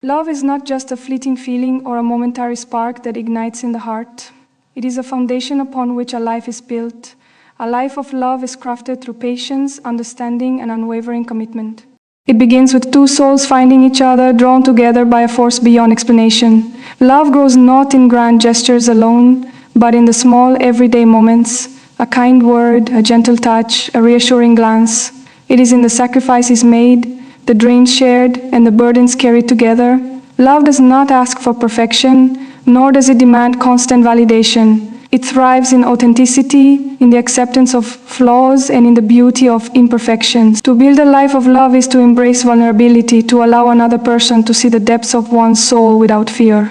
Love is not just a fleeting feeling or a momentary spark that ignites in the heart. It is a foundation upon which a life is built. A life of love is crafted through patience, understanding, and unwavering commitment. It begins with two souls finding each other, drawn together by a force beyond explanation. Love grows not in grand gestures alone, but in the small, everyday moments. A kind word, a gentle touch, a reassuring glance. It is in the sacrifices made, the dreams shared, and the burdens carried together. Love does not ask for perfection, nor does it demand constant validation. It thrives in authenticity, in the acceptance of flaws, and in the beauty of imperfections. To build a life of love is to embrace vulnerability, to allow another person to see the depths of one's soul without fear.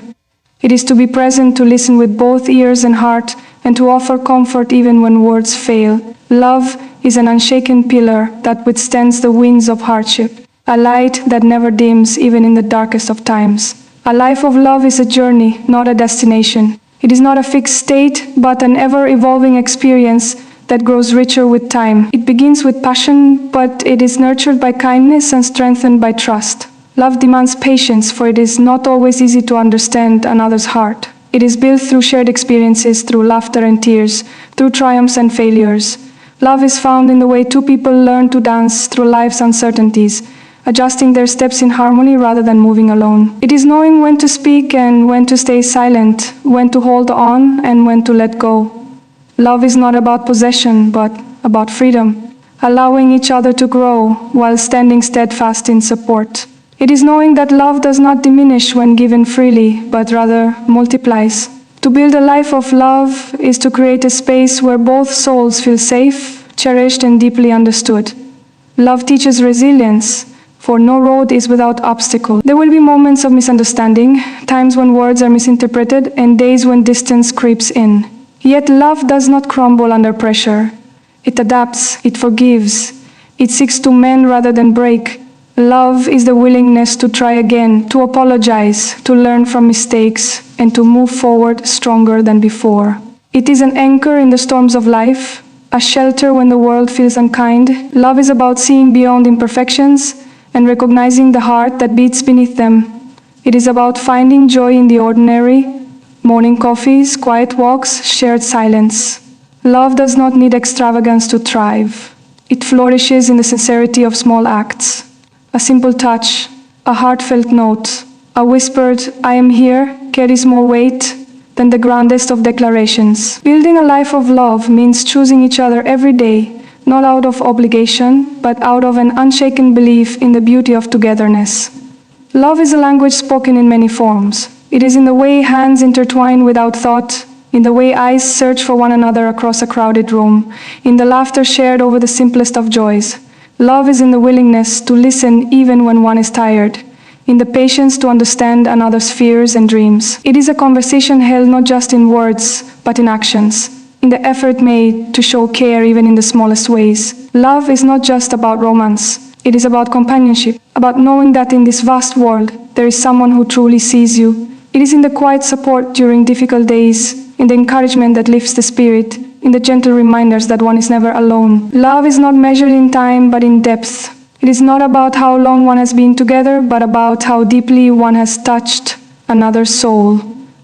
It is to be present, to listen with both ears and heart, and to offer comfort even when words fail. Love is an unshaken pillar that withstands the winds of hardship, a light that never dims even in the darkest of times. A life of love is a journey, not a destination. It is not a fixed state, but an ever-evolving experience that grows richer with time. It begins with passion, but it is nurtured by kindness and strengthened by trust. Love demands patience, for it is not always easy to understand another's heart. It is built through shared experiences, through laughter and tears, through triumphs and failures. Love is found in the way two people learn to dance through life's uncertainties, adjusting their steps in harmony rather than moving alone. It is knowing when to speak and when to stay silent, when to hold on and when to let go. Love is not about possession, but about freedom, allowing each other to grow while standing steadfast in support. It is knowing that love does not diminish when given freely, but rather multiplies. To build a life of love is to create a space where both souls feel safe, cherished, and deeply understood. Love teaches resilience, for no road is without obstacle. There will be moments of misunderstanding, times when words are misinterpreted, and days when distance creeps in. Yet love does not crumble under pressure. It adapts, it forgives, it seeks to mend rather than break. Love is the willingness to try again, to apologize, to learn from mistakes, and to move forward stronger than before. It is an anchor in the storms of life, a shelter when the world feels unkind. Love is about seeing beyond imperfections and recognizing the heart that beats beneath them. It is about finding joy in the ordinary, morning coffees, quiet walks, shared silence. Love does not need extravagance to thrive. It flourishes in the sincerity of small acts. A simple touch, a heartfelt note, a whispered, "I am here," carries more weight than the grandest of declarations. Building a life of love means choosing each other every day, not out of obligation, but out of an unshaken belief in the beauty of togetherness. Love is a language spoken in many forms. It is in the way hands intertwine without thought, in the way eyes search for one another across a crowded room, in the laughter shared over the simplest of joys. Love is in the willingness to listen even when one is tired, in the patience to understand another's fears and dreams. It is a conversation held not just in words, but in actions, in the effort made to show care even in the smallest ways. Love is not just about romance. It is about companionship, about knowing that in this vast world, there is someone who truly sees you. It is in the quiet support during difficult days, in the encouragement that lifts the spirit, in the gentle reminders that one is never alone. Love is not measured in time, but in depth. It is not about how long one has been together, but about how deeply one has touched another's soul.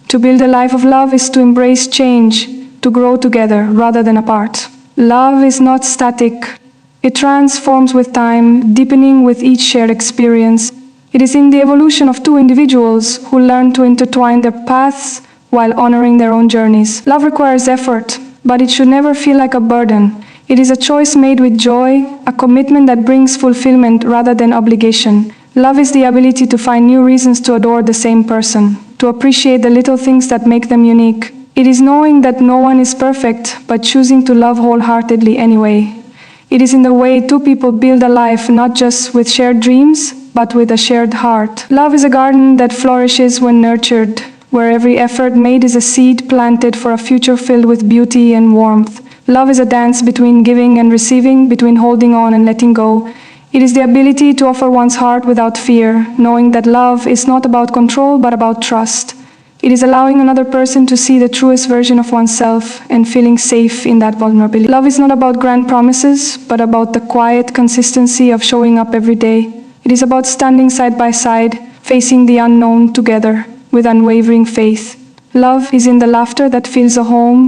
To build a life of love is to embrace change, to grow together rather than apart. Love is not static. It transforms with time, deepening with each shared experience. It is in the evolution of two individuals who learn to intertwine their paths while honoring their own journeys. Love requires effort, but it should never feel like a burden. It is a choice made with joy, a commitment that brings fulfillment rather than obligation. Love is the ability to find new reasons to adore the same person, to appreciate the little things that make them unique. It is knowing that no one is perfect, but choosing to love wholeheartedly anyway. It is in the way two people build a life not just with shared dreams, but with a shared heart. Love is a garden that flourishes when nurtured, where every effort made is a seed planted for a future filled with beauty and warmth. Love is a dance between giving and receiving, between holding on and letting go. It is the ability to offer one's heart without fear, knowing that love is not about control, but about trust. It is allowing another person to see the truest version of oneself and feeling safe in that vulnerability. Love is not about grand promises, but about the quiet consistency of showing up every day. It is about standing side by side, facing the unknown together with unwavering faith. Love is in the laughter that fills a home,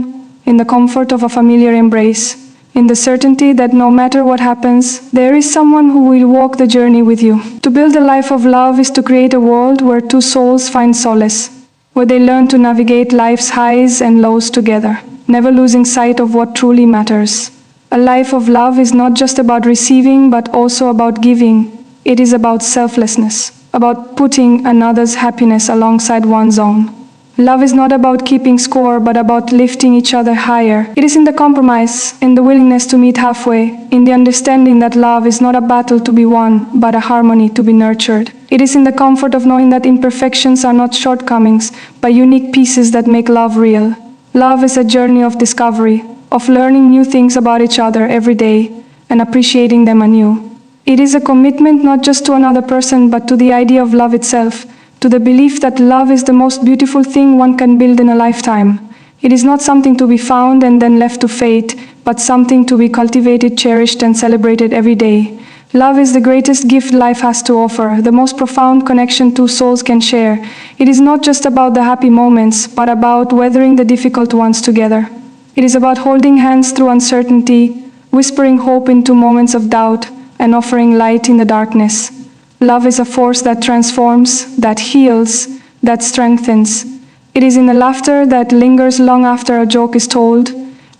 in the comfort of a familiar embrace, in the certainty that no matter what happens, there is someone who will walk the journey with you. To build a life of love is to create a world where two souls find solace, where they learn to navigate life's highs and lows together, never losing sight of what truly matters. A life of love is not just about receiving, but also about giving. It is about selflessness, about putting another's happiness alongside one's own. Love is not about keeping score, but about lifting each other higher. It is in the compromise, in the willingness to meet halfway, in the understanding that love is not a battle to be won, but a harmony to be nurtured. It is in the comfort of knowing that imperfections are not shortcomings, but unique pieces that make love real. Love is a journey of discovery, of learning new things about each other every day, and appreciating them anew. It is a commitment not just to another person, but to the idea of love itself, to the belief that love is the most beautiful thing one can build in a lifetime. It is not something to be found and then left to fate, but something to be cultivated, cherished, and celebrated every day. Love is the greatest gift life has to offer, the most profound connection two souls can share. It is not just about the happy moments, but about weathering the difficult ones together. It is about holding hands through uncertainty, whispering hope into moments of doubt, and offering light in the darkness. Love is a force that transforms, that heals, that strengthens. It is in the laughter that lingers long after a joke is told,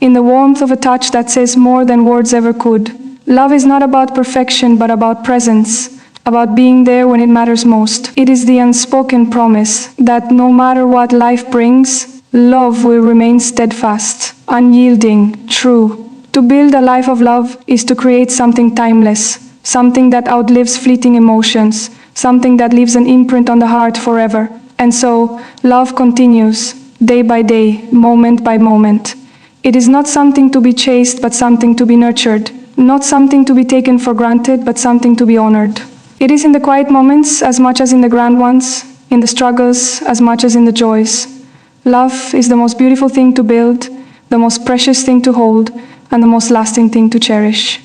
in the warmth of a touch that says more than words ever could. Love is not about perfection, but about presence, about being there when it matters most. It is the unspoken promise that no matter what life brings, love will remain steadfast, unyielding, true. To build a life of love is to create something timeless, something that outlives fleeting emotions, something that leaves an imprint on the heart forever. And so, love continues, day by day, moment by moment. It is not something to be chased, but something to be nurtured. Not something to be taken for granted, but something to be honored. It is in the quiet moments as much as in the grand ones, in the struggles as much as in the joys. Love is the most beautiful thing to build, the most precious thing to hold, and the most lasting thing to cherish.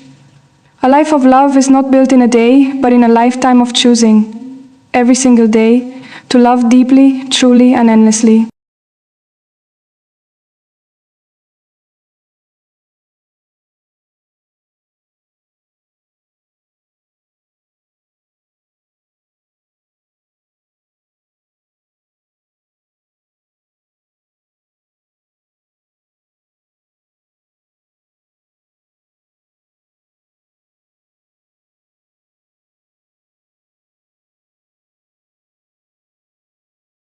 A life of love is not built in a day, but in a lifetime of choosing, every single day, to love deeply, truly, and endlessly.